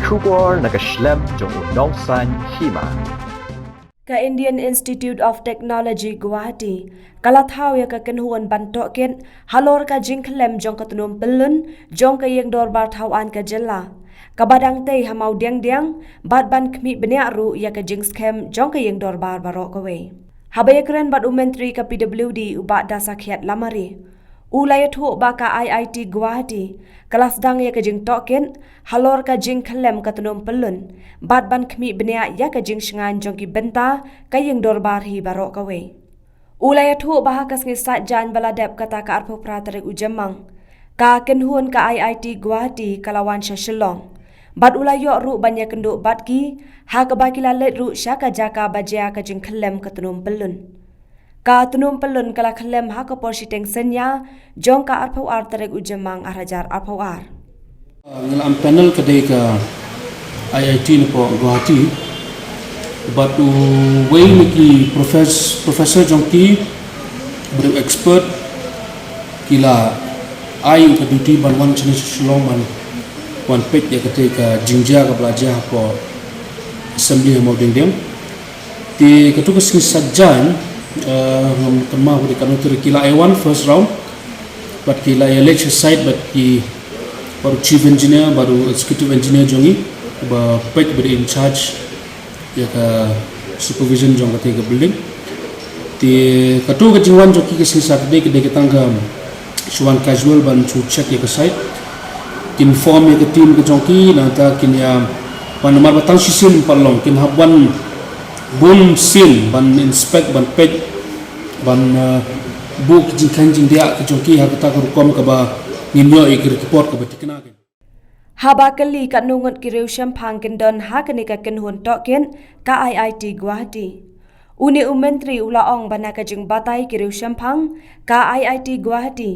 Shubor nakaslem jong unongsan hima. Ka Indian Institute of Technology Guwahati kalathau ya ka kenhuan bantoken halor ka jingklem jong katunum pelun jong ka yeng dorbar thawan ka jella kabadang tei hamau diang bat ban kmi beniaru ya ka jingskem jong ka yeng dorbar barok kawe habaya keren bat umentri ka PWD ubat dasakhiat lamari ulaya thu ba ka IIT Guwahati kelas dang ya ka jing token halor ka jing khlem ka tunum pelun bat ban khmi benia ya ka jing shngan jong ki benta ka yeng dorbar hi barok kawe ulaya thu ba ka sngi sat jan baladep kata ka arpho pratarik ujamang ka kenhun ka IIT Guwahati kalawan shillong bat ulayo ru banya kenduk bat ki ha ka bakila let ru syaka jaka bajia ka jing khlem ka tunum pelun ka tunum pelun kala khlem ha ka porsiteng senya jong ka arpho artarek ujamang arajar arpho ar ngalam panel kedai ka IIT ni po Guwahati batu way niki professor jongki ber expert kila ai ka duty ban wan chini shlong man wan pet ya kedai ka jingja ka belajar po assembly mo dingdem ti ketu ka sajjan kema di kanutur kila A1 first round but kila lecture site but ki baru chief engineer baru executive engineer jongi ba pet ber in charge ya ka supervision jong ka tiga building ti katu ka jingwan joki ka sisa kede kede tangga suan casual ban chu check ya ka site inform ya ka team ka jongki nanta kinya panamar batang sisin palong kin habwan bum sil ban inspect ban pet ban book jingkan jing dia ke jongki ha kata rukom ka ba nimyo ik report ka batikna ke haba kali ka nungut ki reusham phang kendon ha kani ka kenhun token ka IIT Guwahati uni umentri ula ong bana ka jing batai ki reusham phang ka IIT Guwahati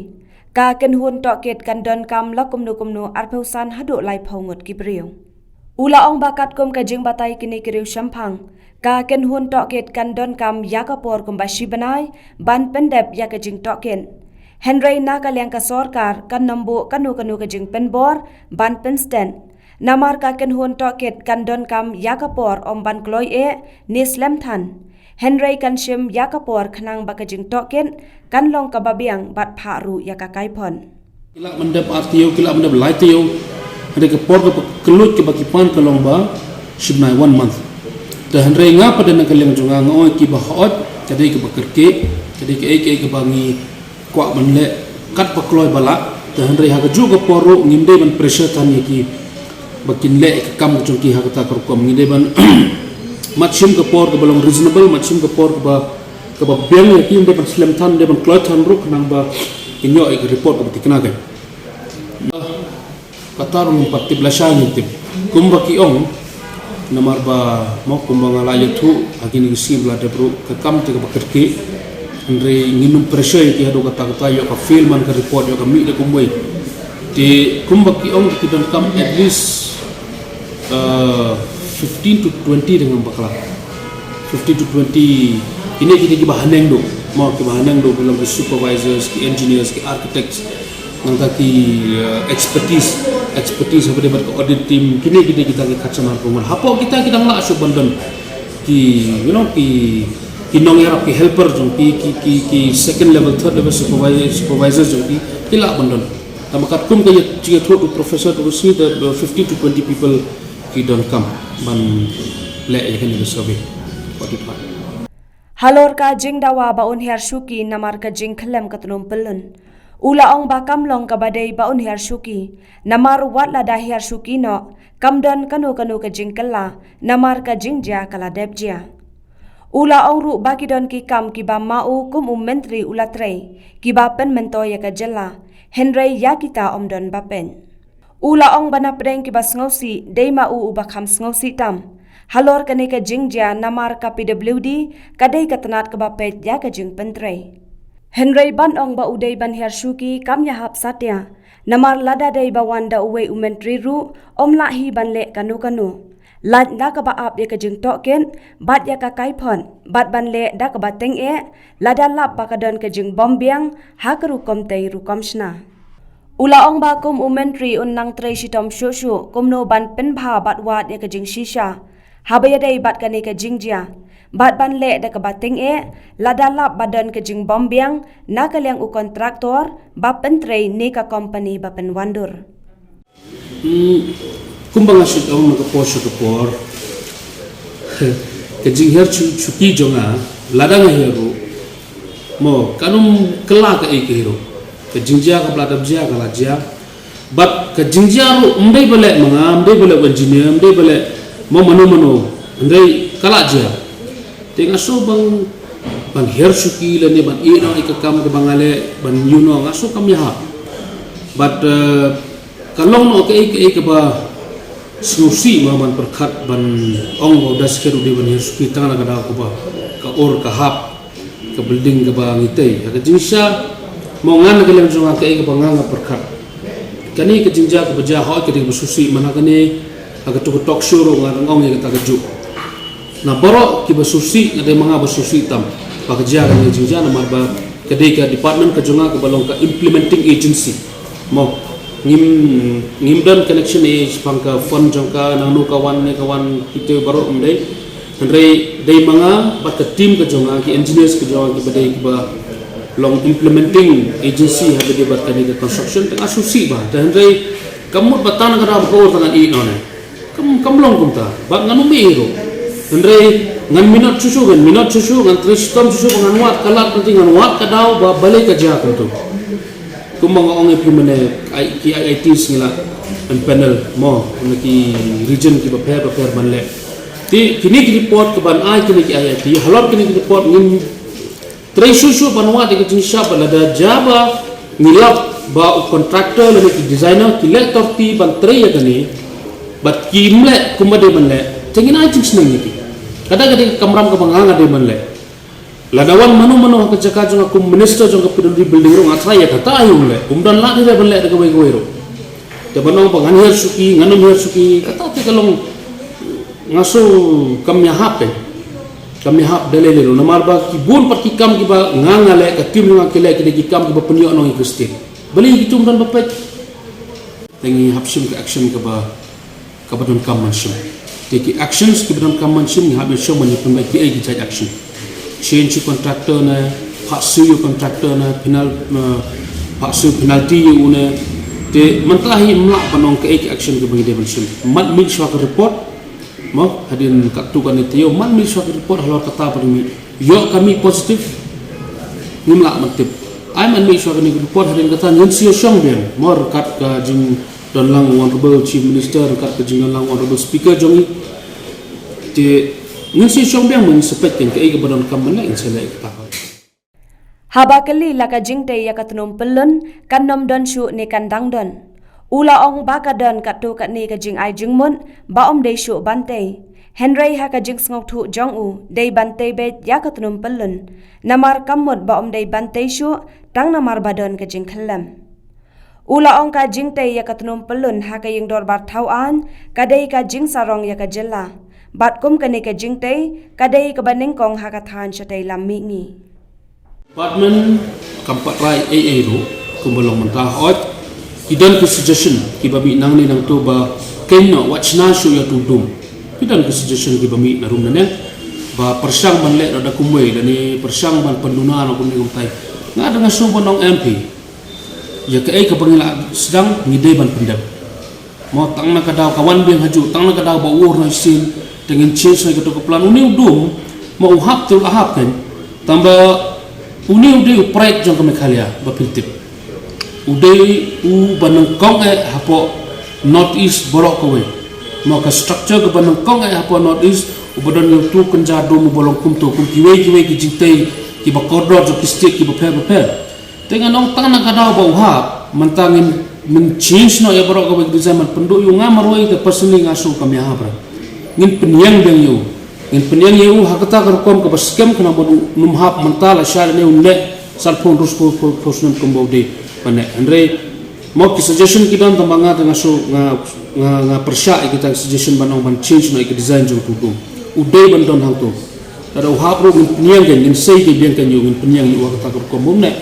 ka kenhun toket kandon kam lakumnu arphausan hadu lai phongut ki briu ula ong bakat kum ka jing batai kini ki reusham phang ka kenhun toket kandon kam yakapor kum bashi banai ban pendep ya ka jing token Henry na kalyang ka sorkar kan nambu kanu ka jing penbor ban pensten namar ka kenhun toket kandon kam yakapor om ban kloy nislem than Henry kan shim yakapor khnang ba ka jing token kan long ka babiang bat pharu ya ka kaipon kila mandap artio kila mandap laitio ada ke por ke kelut ke bakipan ke lomba shibnai 1 month te Henry nga pada nak kalyang junga ngoi ki bahot kadai ke bakerke kadai ke ke bangi kwa banle kat pakloy bala te Henry ha juga poru nginde ban pressure tan ki bakin le ke kam jongki ha kata kerkom nginde ban matchim ke por ke belum reasonable matchim ke por ke ba beng ki nginde ban slam tan de ban kloy tan ruk nang ba inyo ek report ke batikna ke katar ngumpat blasha ngitip kumba ki ong namar ba mo kumbang ala yetu agini gisim la de bro ke kam te ke bakerke Andre nginum pressure ki hadu kata yo ka film man ka report yo ka mi de kumway ti kumbak ki ong ki don come at least 15 to 20 dengan bakla 15 to 20 ini kita ki bahaneng do mau ki bahaneng do bilang ki supervisors ki engineers ki architects nangka ki expertise apa dia ber audit team kini kita ki kacamar pemal hapo kita ngla asuk bandon ki ki inong yarap ki helper jong ki second level third level supervisors jong ki la bandon tamakat kum kaya chiga thodu professor to see the 15 to 20 people ki don't come ban le yakan ni survey what it part halor ka jing dawa baun her shuki namar ka jing khlem ka tunum pelun ula ong ba kamlong ka badai baun her shuki namar wat la da her shuki no kamdon kanu ka jing kala namar ka jing ja kala debjia ula ong ru baki don ki kam ki ba mau kum mentri ula trei ki ba pen mento ya ka jella Henry ya kita om don ba pen ula ong bana preng ki ba sngosi dei ma u ba kham sngosi tam halor kane ka jingja namar ka PWD ka dei ka tanat ka ba pet ya ka jing pentrei Henry ban ong ba udei ban her shuki kam ya hap satya namar lada dei ba wanda uwe umentri ru om la hi ban le kanu Lat da ka ba ap ya ka jing token bat ya ka kaipon bat ban le da ka ba teng lada lap ba ka don ka jing bombiang ha ka rukom tei rukom shna Ula ong ba kum umentri unnang tre shitom shushu kumno ban penbha bat wat ya kajing shisha. Habaya day bat kani kajing jia. Bat ban le da kabating ladalap badan kajing bombiang nakaliang u kontraktor ba pentre ni ka company ba penwandur. Kumbang asyik ang nakapor kajing her chuki jonga ladang hero mo kanum kela ka hero kajing jia ka bladab jia ka lajia but kajing jia ru mdai bale manga mdai bale engineer mdai bale mo mano mdai kala jia tenga so bang her chuki le ne ban ino ikakam ke bangale ban yuno ngaso kam ya but kalong no ke ba susi maman perkat ban ong das keru de ban hirsuki tanga kada ko ba ka or ka hap ka building ka ba ngitei ka jinsha mo ngan ka lem jonga ka banganga perkat kani ka jinja ka baja ho ka de susi mana kani aga to talk show ro ngan ong ka ta ju na boro ki ba susi ngade manga ba susi tam pa ka ja ka jinja na mar ba ka de ka department ka jonga ka balong ka implementing agency mo ngim dan connection pangka fund jangka nanu kawan kita baru umdai andre dai manga bat team ke jonga ki engineers ke jonga ki badai ki ba long implementing agency habe de bat kani ke construction tengah susi ba dan andre kamut batan kada ko tangan i none kam long kumta ba nganu me ro andre ngan minot susu ngan tristom susu ngan wat kalat penting ngan wat kadau ba balik ke ja tu kumang ong implement ki IIT singla an panel mo ki region ki prepare manle ti kini ki report ke ban ai kini ki IIT halor kini ki report ngin tresu banwa de ki shop la da jaba ngilap ba contractor le ki designer ki lektor ti ban tre ya kani bat ki mle kumade manle tengin ai tin snang ni kada kamram ka banganga de manle ladawan manu ka jaka jong aku minister jong ka peduli building ro ngatra ya kata ayu le umdan la de belle de gawai gawai ro te banong pangan her suki nganum her suki kata te kalong ngaso kam ya hap dele le ro namar ba ki bun pat ki kam ki ba nganga le ka tim ngang kele ki kam ki ba penyo no investir beli gitu umdan bapet tengi hapsim ka action ka ba don kam manshim take actions ki don kam manshim ni habe show mani pembai ki ai ki action change contractor na paksu contractor na paksu penalty una te mentahi mlak panong ke action ke bagi development mat mil swak report mo hadin katu kan itu yo mat mil swak report halor kata permi yo kami positif nimlak matip ai man mil swak ni report hadin kata nyen sio syong ben mor kat ka jing don lang honorable chief minister kat ka jing don lang honorable speaker jongi te nasi syombiang mengisepetkan ke ega badan kaman lain selai ketahui. Haba kali laka jingte ya katnum pelun kanom don shu ne kandang don. Ula ong baka don katu kat ni ka jing ai jingmun ba om de shu bante. Henry ha ka jing ngok thu jong u de bante bet ya katnum pelun. Namar kamut ba om de bante shu tang namar badon ka jing khalam. Ula ong ka jingte ya katnum pelun ha ka ying dor bar tauan ka de ka jing sarong ya ka jella. Bat kum kani ka jingte kadai ka baning kong hakathan chatay lammi ngi Department kampat rai AA ro kumbalong mentah ot kidan ke suggestion ki babi nang ni nang tu ba kenno wachna shu ya tudum kidan ke suggestion ki babi na rum nane ba persang man le da kumwe dani persang man penduna na kum ni tai nga dengan su bonong MP ya ke ai ka bangila sedang ngidai ban pendap mo tang na kadaw kawan biang haju tang na kadaw ba ur na sin dengan change na ketuk plan uni udum mau hap tu ahap kan tambah uni udai uprek jong kami khalia bapiltip udai u banangkong hapo north east borok kowe mau ka structure ke banangkong hapo north east u badan yo tu kenjado mu bolong kumto kum kiwe ki jingtai ki ba kodro jo kistik ki ba per dengan nong tang na kadau ba uhap mentangin men change no ya borok kowe di zaman penduk yu ngamaroi ke personally ngasu kami habra ngin penyang bang yu ngin penyang yu hakata kerkom ke baskem kena bodu numhap mental syar ne unne salpon rus posnon kombode pane andre mau ki suggestion kita tambanga dengan so nga persya kita suggestion banong ban change no ik design jong tutu udai bandon hang tu ada uhap ro ngin penyang ngin sei ke biang kan yu ngin penyang yu hakata kerkom ne